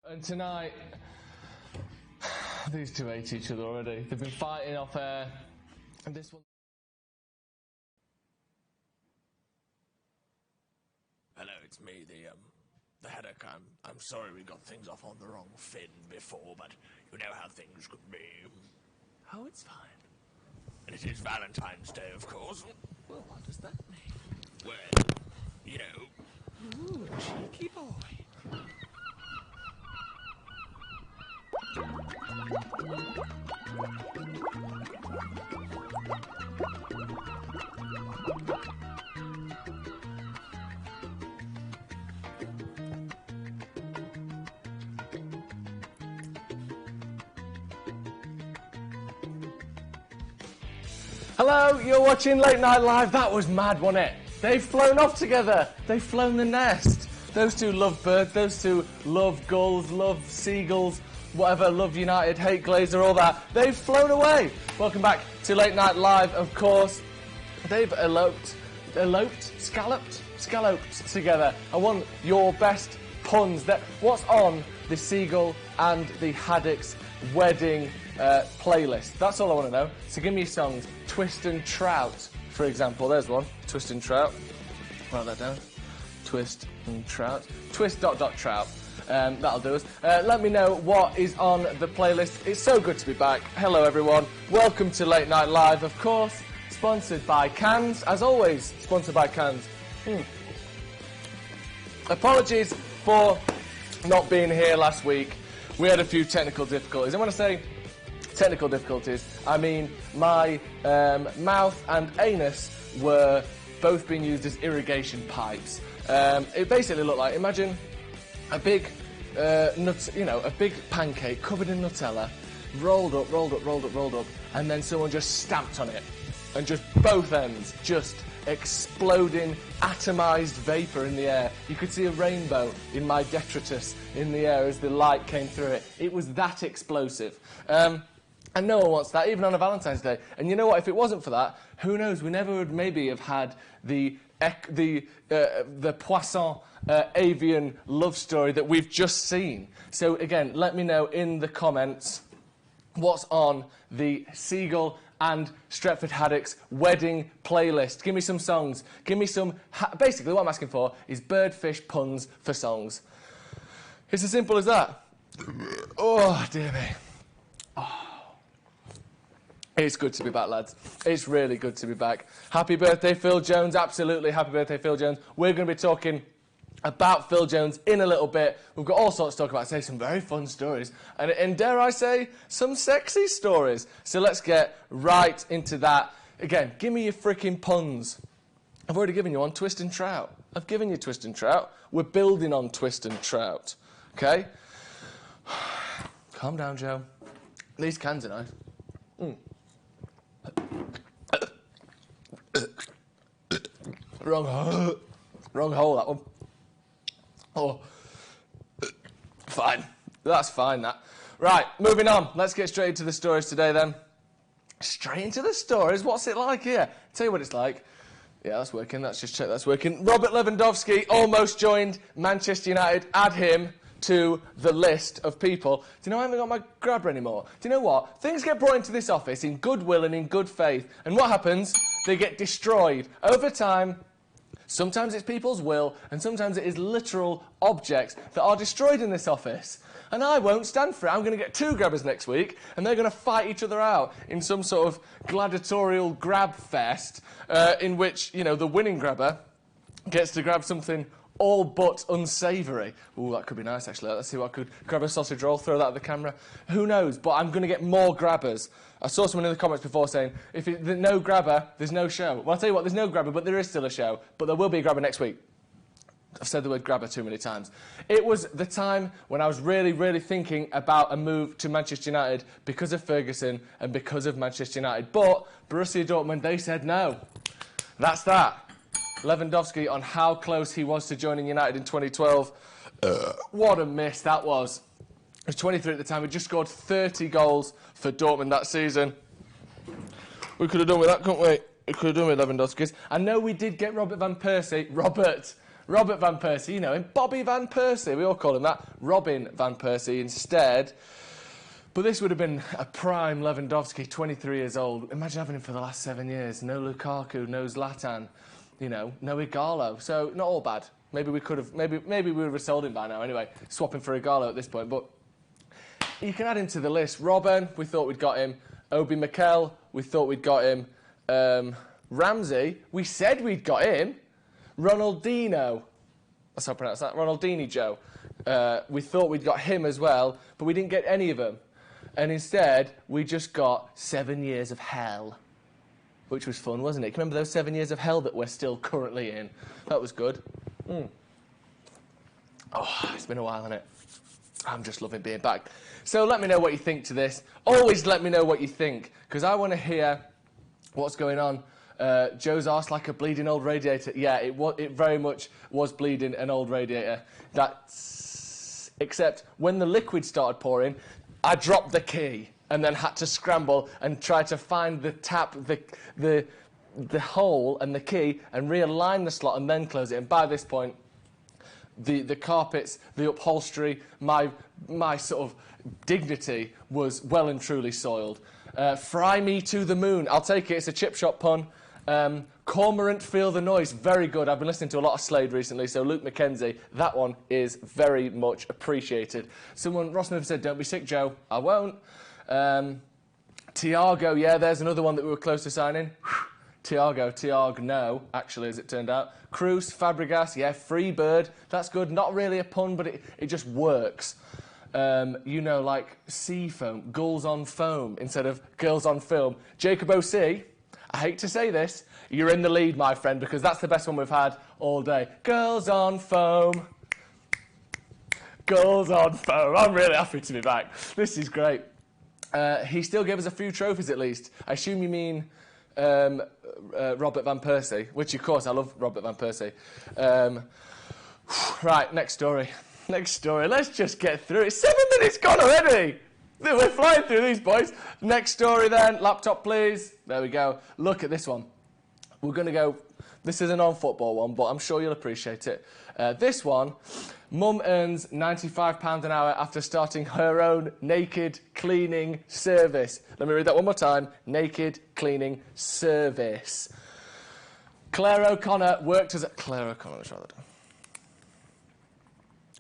And tonight, these two hate each other already. They've been fighting off air, and this one... Hello, it's me, the Haddock. I'm sorry we got things off on the wrong fin before, but you know how things could be. Oh, it's fine. And it is Valentine's Day, of course. Well, what does that mean? Well, you know... Ooh, cheeky boy. Hello, you're watching Late Night Live. That was mad, wasn't it? They've flown off together. They've flown the nest. Those two love birds. Those two love gulls, love seagulls, whatever, love United, hate Glazer, all that. They've flown away. Welcome back to Late Night Live, of course. They've scalloped together. I want your best puns. What's on the Seagull and the Haddock's wedding playlist? That's all I want to know. So give me songs. Twist and Trout, for example. There's one. Twist and Trout. Write that down. Twist and Trout. Twist ... Trout. That'll do us. Let me know what is on the playlist. It's so good to be back. Hello, everyone. Welcome to Late Night Live, of course. Sponsored by Cans. As always, sponsored by Cans. Apologies for not being here last week. We had a few technical difficulties. I want to say technical difficulties. I mean, my mouth and anus were both being used as irrigation pipes. It basically looked like, imagine a big a big pancake covered in Nutella, rolled up, and then someone just stamped on it, and just both ends just exploding atomized vapor in the air. You could see a rainbow in my detritus in the air as the light came through it. It was that explosive. And no one wants that, even on a Valentine's Day. And you know what? If it wasn't for that, who knows? We never would maybe have had the Poisson avian love story that we've just seen. So again, let me know in the comments what's on the Seagull and Stretford Paddock's wedding playlist. Give me some songs. Give me some... Basically, what I'm asking for is birdfish puns for songs. It's as simple as that. Oh, dear me. Oh. It's good to be back, lads. It's really good to be back. Happy birthday, Phil Jones. Absolutely happy birthday, Phil Jones. We're going to be talking about Phil Jones in a little bit. We've got all sorts to talk about. Say some very fun stories. And dare I say, some sexy stories. So let's get right into that. Again, give me your freaking puns. I've already given you one, Twist and Trout. I've given you Twist and Trout. We're building on Twist and Trout. Okay? Calm down, Joe. These cans are nice. Wrong hole, that one. Oh, fine. That's fine, that. Right, moving on. Let's get straight into the stories today, then. Straight into the stories? What's it like here? Tell you what it's like. Yeah, that's working. Let's just check that's working. Robert Lewandowski almost joined Manchester United. Add him to the list of people. Do you know I haven't got my grabber anymore? Do you know what? Things get brought into this office in goodwill and in good faith. And what happens? They get destroyed. Over time, sometimes it's people's will, and sometimes it is literal objects that are destroyed in this office. And I won't stand for it. I'm going to get two grabbers next week, and they're going to fight each other out in some sort of gladiatorial grab fest in which, you know, the winning grabber gets to grab something all but unsavoury. Ooh, that could be nice, actually. Let's see what I could grab a sausage roll, throw that at the camera. Who knows? But I'm going to get more grabbers. I saw someone in the comments before saying, if there's no grabber, there's no show. Well, I'll tell you what, there's no grabber, but there is still a show. But there will be a grabber next week. I've said the word grabber too many times. It was the time when I was really, really thinking about a move to Manchester United because of Ferguson and because of Manchester United. But Borussia Dortmund, they said no. That's that. Lewandowski on how close he was to joining United in 2012. What a miss that was. He was 23 at the time. He just scored 30 goals for Dortmund that season. We could have done with that, couldn't we? We could have done with Lewandowski's. I know we did get Robert Van Persie. Robert Robert Van Persie, you know him. Bobby Van Persie, we all call him that. Robin Van Persie instead. But this would have been a prime Lewandowski, 23 years old. Imagine having him for the last 7 years. No Lukaku, no Zlatan, you know, no Igalo. So not all bad. Maybe we could have, maybe we would have sold him by now anyway, swapping for Igalo at this point. But you can add him to the list. Robben, we thought we'd got him. Obi Mikel, we thought we'd got him. Ramsey, we said we'd got him. Ronaldinho, that's how I pronounce that. Ronaldinho Joe. We thought we'd got him as well, but we didn't get any of them. And instead, we just got 7 years of hell, which was fun, wasn't it? Can you remember those 7 years of hell that we're still currently in? That was good. Oh, it's been a while, hasn't it? I'm just loving being back. So let me know what you think to this. Always let me know what you think, because I want to hear what's going on. Joe's arse like a bleeding old radiator. Yeah, it very much was bleeding an old radiator. Except when the liquid started pouring, I dropped the key and then had to scramble and try to find the tap, the hole and the key and realign the slot and then close it. And by this point, the carpets, the upholstery, my sort of dignity was well and truly soiled. Fry me to the moon. I'll take it. It's a chip shop pun. Cormorant, feel the noise. Very good. I've been listening to a lot of Slade recently, so Luke McKenzie, that one is very much appreciated. Ross Smith said, don't be sick, Joe. I won't. Tiago, yeah, there's another one that we were close to signing. Tiago, no, actually, as it turned out. Cruz, Fabregas, yeah, Freebird. That's good. Not really a pun, but it just works. You know, like sea foam, gulls on foam instead of girls on film. Jacob O.C., I hate to say this, you're in the lead, my friend, because that's the best one we've had all day. Girls on foam. Girls on foam. I'm really happy to be back. This is great. He still gave us a few trophies at least. I assume you mean Robert Van Persie, which, of course, I love Robert Van Persie. Right, next story. Next story. Let's just get through it. 7 minutes gone already. We're flying through these, boys. Next story, then. Laptop, please. There we go. Look at this one. We're going to go... This is a non-football one, but I'm sure you'll appreciate it. This one, Mum earns £95 an hour after starting her own naked cleaning service. Let me read that one more time. Naked cleaning service. Claire O'Connor worked as a... Claire O'Connor, let's write that down.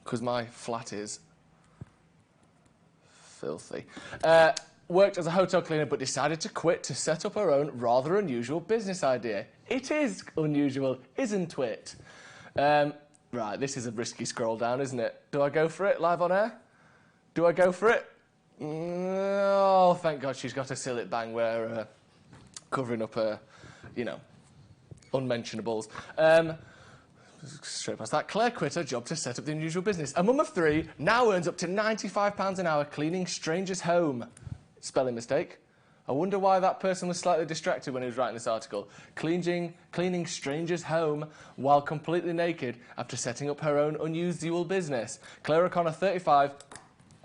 Because my flat is filthy. Worked as a hotel cleaner but decided to quit to set up her own rather unusual business idea. It is unusual, isn't it? Right, this is a risky scroll down, isn't it? Do I go for it live on air? Do I go for it? Oh, thank God she's got a Sillet Bang where covering up her, you know, unmentionables. Straight past that. Claire quit her job to set up the unusual business. A mum of 3 now earns up to £95 an hour cleaning strangers' home. Spelling mistake. I wonder why that person was slightly distracted when he was writing this article. Cleaning strangers' home while completely naked after setting up her own unusual business. Claire O'Connor, 35,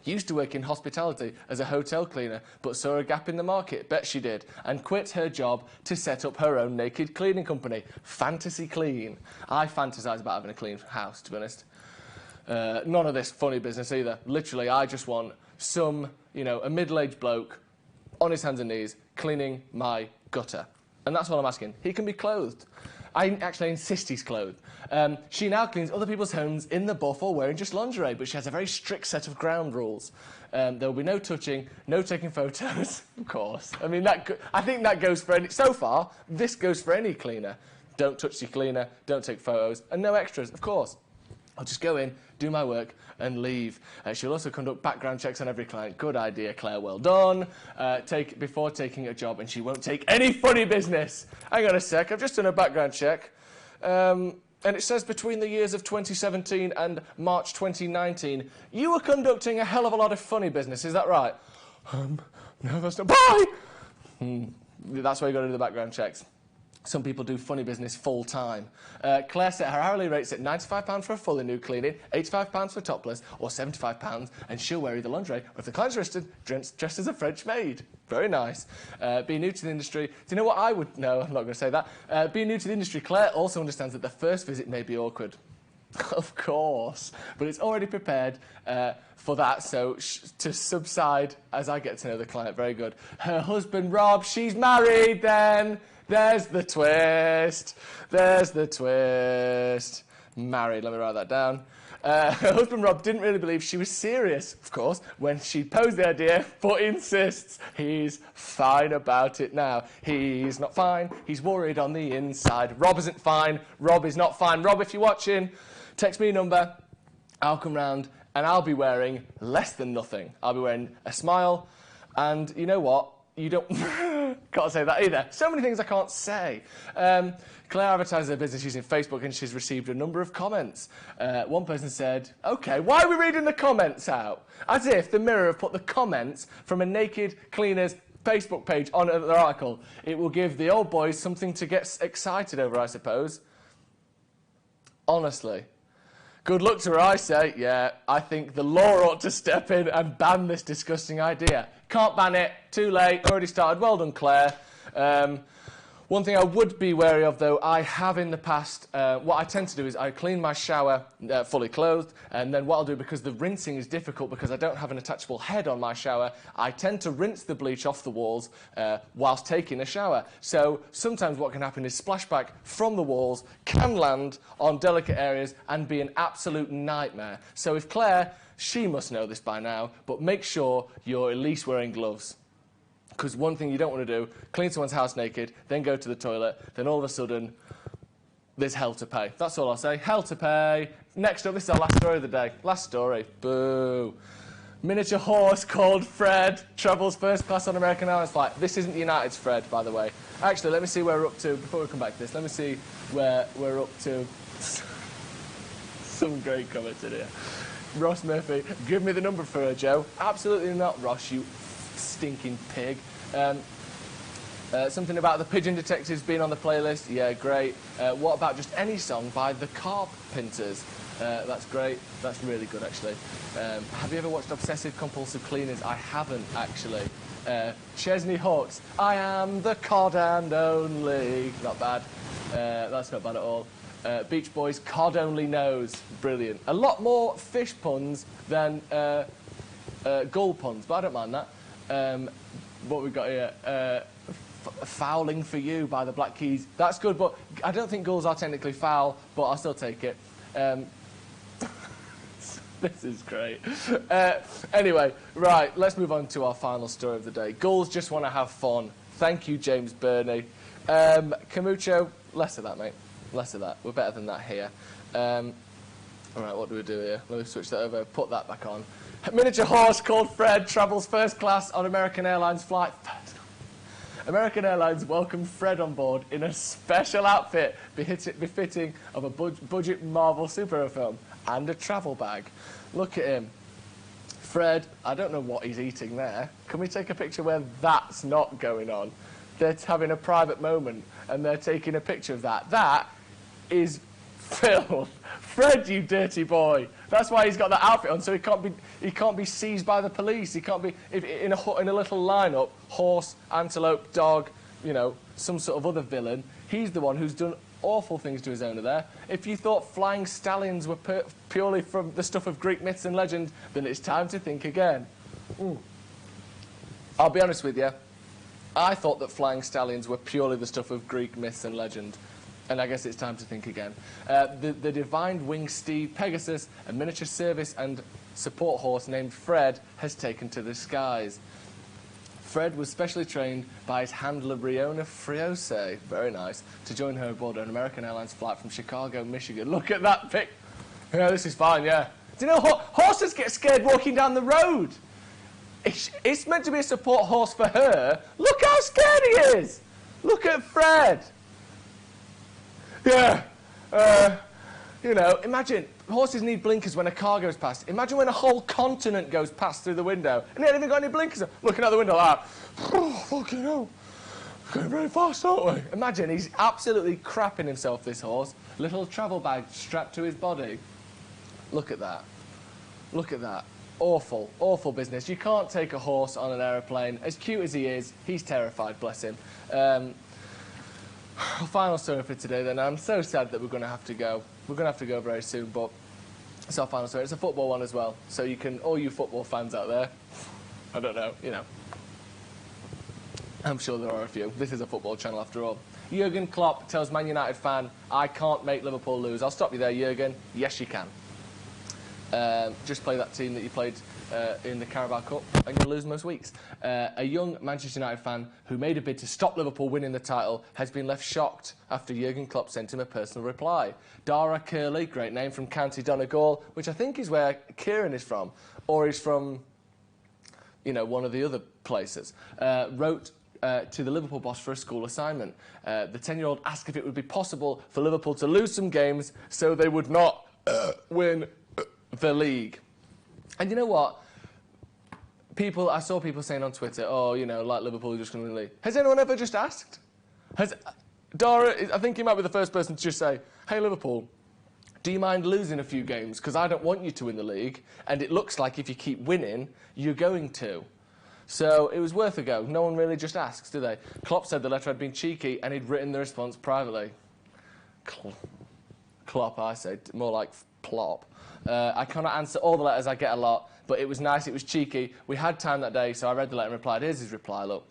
used to work in hospitality as a hotel cleaner, but saw a gap in the market, bet she did, and quit her job to set up her own naked cleaning company, Fantasy Clean. I fantasise about having a clean house, to be honest. None of this funny business either. Literally, I just want some, you know, a middle-aged bloke on his hands and knees cleaning my gutter. And that's what I'm asking. He can be clothed. I actually insist he's clothed. She now cleans other people's homes in the buff or wearing just lingerie, but she has a very strict set of ground rules. There will be no touching, no taking photos, of course. I mean, I think that goes for any... So far, this goes for any cleaner. Don't touch your cleaner, don't take photos, and no extras, of course. I'll just go in, do my work, and leave. She'll also conduct background checks on every client. Good idea, Claire, well done. Before taking a job, and she won't take any funny business. Hang on a sec, I've just done a background check. And it says between the years of 2017 and March 2019, you were conducting a hell of a lot of funny business, is that right? No, that's not... Bye! That's why you got to do the background checks. Some people do funny business full-time. Claire set her hourly rates at £95 for a fully nude cleaning, £85 for topless, or £75, and she'll wear either lingerie, or if the client's dressed as a French maid. Very nice. Being new to the industry... Do you know what I would... No, I'm not going to say that. Being new to the industry, Claire also understands that the first visit may be awkward. Of course, but it's already prepared for that, so to subside as I get to know the client. Very good. Her husband, Rob, she's married then. There's the twist. There's the twist. Married, let me write that down. Her husband, Rob, didn't really believe she was serious, of course, when she posed the idea, but insists he's fine about it now. He's not fine. He's worried on the inside. Rob isn't fine. Rob is not fine. Rob, if you're watching, text me a number. I'll come round and I'll be wearing less than nothing. I'll be wearing a smile. And you know what? You don't... Can't say that either. So many things I can't say. Claire advertises her business using Facebook and she's received a number of comments. One person said, OK, why are we reading the comments out? As if the Mirror have put the comments from a naked cleaner's Facebook page on their article. It will give the old boys something to get excited over, I suppose. Honestly. Good luck to her, I say. Yeah, I think the law ought to step in and ban this disgusting idea. Can't ban it. Too late. Already started. Well done, Claire. One thing I would be wary of, though, I have in the past, what I tend to do is I clean my shower fully clothed, and then what I'll do, because the rinsing is difficult because I don't have an attachable head on my shower, I tend to rinse the bleach off the walls whilst taking a shower. So sometimes what can happen is splashback from the walls can land on delicate areas and be an absolute nightmare. So if Claire, she must know this by now, but make sure you're at least wearing gloves. Because one thing you don't want to do, clean someone's house naked, then go to the toilet, then all of a sudden, there's hell to pay. That's all I'll say. Hell to pay. Next up, this is our last story of the day. Last story. Boo. Miniature horse called Fred travels first class on American Airlines flight. This isn't United's Fred, by the way. Actually, let me see where we're up to. Before we come back to this, let me see where we're up to. Some great comments in here. Ross Murphy, give me the number for her, Joe. Absolutely not, Ross, you stinking pig. Something about the Pigeon Detectives being on the playlist. Yeah, great. What about just any song by the Carpenters? That's great. That's really good, actually. Have you ever watched Obsessive Compulsive Cleaners? I haven't, actually. Chesney Hawkes, I am the cod and only. Not bad. That's not bad at all. Beach Boys, cod only knows. Brilliant. A lot more fish puns than gull puns, but I don't mind that. What we've got here, Fouling for You by the Black Keys. That's good, but I don't think gulls are technically foul, but I'll still take it. This is great. Anyway, right, let's move on to our final story of the day. Gulls just want to have fun. Thank you, James Burney. Camucho, less of that, mate. Less of that. We're better than that here. All right, what do we do here? Let me switch that over, put that back on. A miniature horse called Fred travels first class on American Airlines flight. American Airlines welcomed Fred on board in a special outfit befitting of a budget Marvel superhero film and a travel bag. Look at him. Fred, I don't know what he's eating there. Can we take a picture where that's not going on? They're having a private moment and they're taking a picture of that. That is filth. Fred, you dirty boy. That's why he's got that outfit on, so he can't be seized by the police. He can't be in a little lineup, horse, antelope, dog, you know, some sort of other villain. He's the one who's done awful things to his owner there. If you thought flying stallions were purely from the stuff of Greek myths and legend, then it's time to think again. I'll be honest with you. I thought that flying stallions were purely the stuff of Greek myths and legend. And I guess it's time to think again. The divine winged steed Pegasus, a miniature service and support horse named Fred, has taken to the skies. Fred was specially trained by his handler Briona Friose, very nice, to join her aboard an American Airlines flight from Chicago, Michigan. Look at that pic. Yeah, this is fine, yeah. Do you know, horses get scared walking down the road. It's meant to be a support horse for her. Look how scared he is. Look at Fred. Yeah, you know, imagine, horses need blinkers when a car goes past. Imagine when a whole continent goes past through the window and they haven't even got any blinkers on. Looking out the window like, oh, fucking hell, going very fast, aren't we? Imagine, he's absolutely crapping himself, this horse. Little travel bag strapped to his body. Look at that. Look at that. Awful, awful business. You can't take a horse on an aeroplane. As cute as he is, he's terrified, bless him. Final story for today then. I'm so sad that we're going to have to go. We're going to have to go very soon, but it's our final story. It's a football one as well. So you can, all you football fans out there, I don't know, you know. I'm sure there are a few. This is a football channel after all. Jurgen Klopp tells Man United fan, I can't make Liverpool lose. I'll stop you there, Jurgen. Yes, you can. Just play that team that you played in the Carabao Cup and you'll lose most weeks. A young Manchester United fan who made a bid to stop Liverpool winning the title has been left shocked after Jurgen Klopp sent him a personal reply. Dara Curley, great name, from County Donegal, which I think is where Kieran is from, or he's from, you know, one of the other places, wrote to the Liverpool boss for a school assignment. The 10-year-old asked if it would be possible for Liverpool to lose some games so they would not win the league. And you know what? I saw people saying on Twitter, oh, you know, like Liverpool are just going to win the league. Has anyone ever just asked? Dara, I think he might be the first person to just say, hey, Liverpool, do you mind losing a few games? Because I don't want you to win the league, and it looks like if you keep winning, you're going to. So it was worth a go. No one really just asks, do they? Klopp said the letter had been cheeky, and he'd written the response privately. Klopp, I say, more like plop. I cannot answer all the letters, I get a lot, but it was nice, it was cheeky. We had time that day, so I read the letter and replied. Here's his reply, look.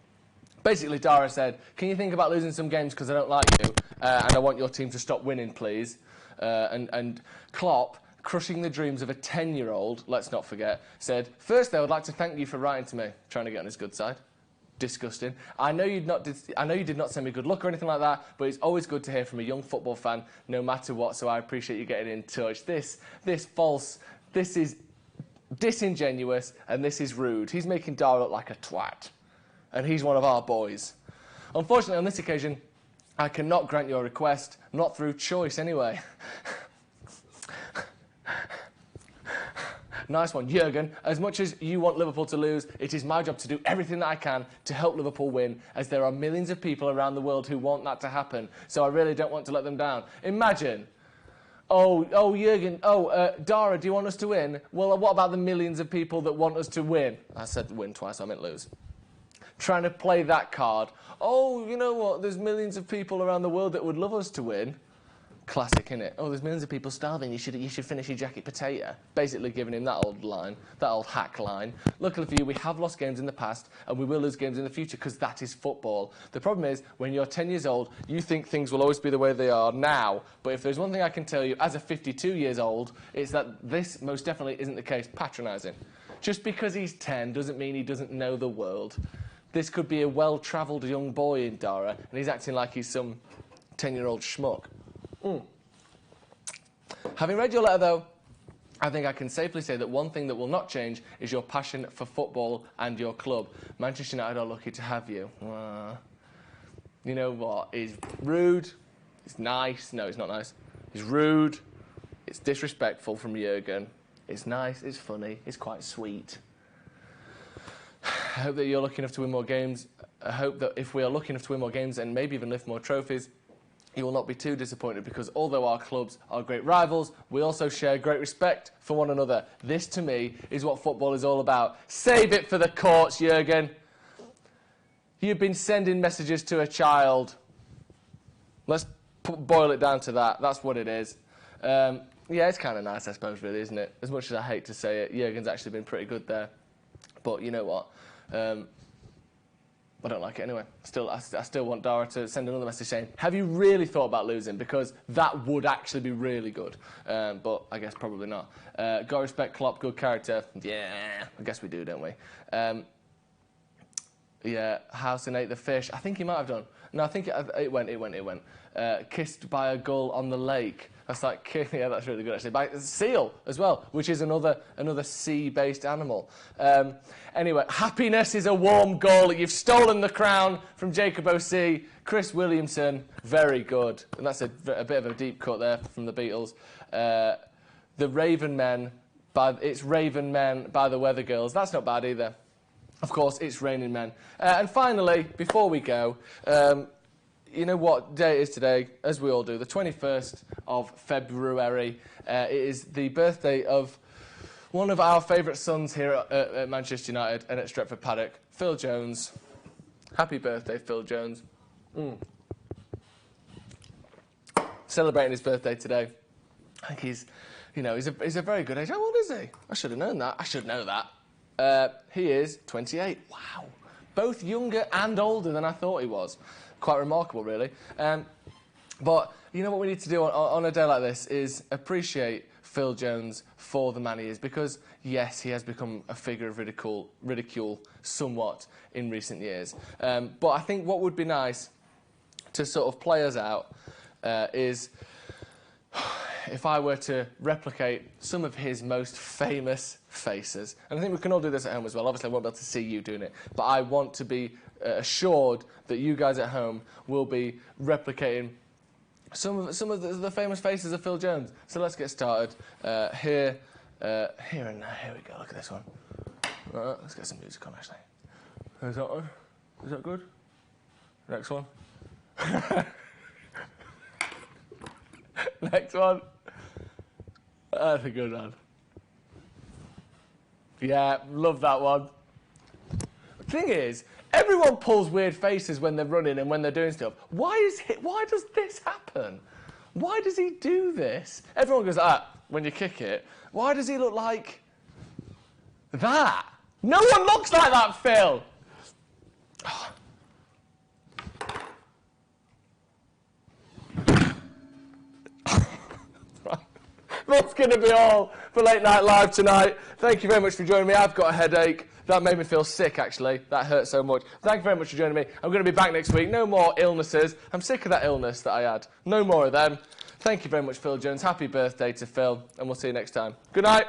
Basically, Dara said, can you think about losing some games because I don't like you, and I want your team to stop winning, please? And Klopp, crushing the dreams of a 10-year-old, let's not forget, said, firstly, I would like to thank you for writing to me, trying to get on his good side. Disgusting. I know you did not send me good luck or anything like that, but it's always good to hear from a young football fan, no matter what, so I appreciate you getting in touch. This is disingenuous, and this is rude. He's making Dara look like a twat, and he's one of our boys. Unfortunately, on this occasion, I cannot grant your request, not through choice anyway. Nice one, Jurgen. As much as you want Liverpool to lose, it is my job to do everything that I can to help Liverpool win, as there are millions of people around the world who want that to happen, so I really don't want to let them down. Imagine, Jurgen, Dara, do you want us to win? Well, what about the millions of people that want us to win? I said win twice, I meant lose. Trying to play that card. Oh, you know what, there's millions of people around the world that would love us to win. Classic, innit? Oh, there's millions of people starving, you should finish your jacket potato. Basically giving him that old line, that old hack line. Luckily for you, we have lost games in the past, and we will lose games in the future, because that is football. The problem is, when you're 10 years old, you think things will always be the way they are now. But if there's one thing I can tell you, as a 52 years old, it's that this most definitely isn't the case. Patronising. Just because he's 10 doesn't mean he doesn't know the world. This could be a well-travelled young boy in Dara, and he's acting like he's some 10-year-old schmuck. Having read your letter, though, I think I can safely say that one thing that will not change is your passion for football and your club. Manchester United are lucky to have you. You know what? It's rude. It's nice. No, it's not nice. It's rude. It's disrespectful from Jurgen. It's nice. It's funny. It's quite sweet. I hope that you're lucky enough to win more games. I hope that if we are lucky enough to win more games and maybe even lift more trophies, you will not be too disappointed, because although our clubs are great rivals, we also share great respect for one another. This, to me, is what football is all about. Save it for the courts, Jurgen. You've been sending messages to a child. Let's boil it down to that. That's what it is. Yeah, it's kind of nice, I suppose, really, isn't it? As much as I hate to say it, Jurgen's actually been pretty good there. But you know what? I don't like it anyway. I still want Dara to send another message saying, have you really thought about losing? Because that would actually be really good. But I guess probably not. Got respect, Klopp, good character. Yeah, I guess we do, don't we? Yeah, House and ate the fish. I think he might have done. No, I think it went. Kissed by a gull on the lake. That's like, yeah, that's really good actually. By a seal as well, which is another sea-based animal. Anyway, happiness is a warm goal. You've stolen the crown from Jacob O.C. Chris Williamson, very good. And that's a bit of a deep cut there from the Beatles. The Raven Men, it's Raven Men by the Weather Girls. That's not bad either. Of course, it's Raining Men. And finally, before we go, you know what day it is today, as we all do, the 21st of February. It is the birthday of one of our favourite sons here at Manchester United and at Stretford Paddock, Phil Jones. Happy birthday, Phil Jones. celebrating his birthday today. I think he's a very good age. How old is he? I should have known that. I should know that. He is 28. Wow. Both younger and older than I thought he was. Quite remarkable, really. But you know what we need to do on a day like this is appreciate Phil Jones for the man he is, because, yes, he has become a figure of ridicule somewhat in recent years. But I think what would be nice to sort of play us out is if I were to replicate some of his most famous faces. And I think we can all do this at home as well. Obviously, I won't be able to see you doing it, but I want to be assured that you guys at home will be replicating some of the famous faces of Phil Jones. So let's get started. Here and now. Here we go. Look at this one. Let's get some music on, actually. Is that one? Is that good? Next one. Next one. That's a good one. Yeah, love that one. The thing is, everyone pulls weird faces when they're running and when they're doing stuff. Why does this happen? Why does he do this? Everyone goes, when you kick it. Why does he look like that? No one looks like that, Phil. That's going to be all for Late Night Live tonight. Thank you very much for joining me. I've got a headache. That made me feel sick, actually. That hurt so much. Thank you very much for joining me. I'm going to be back next week. No more illnesses. I'm sick of that illness that I had. No more of them. Thank you very much, Phil Jones. Happy birthday to Phil, and we'll see you next time. Good night.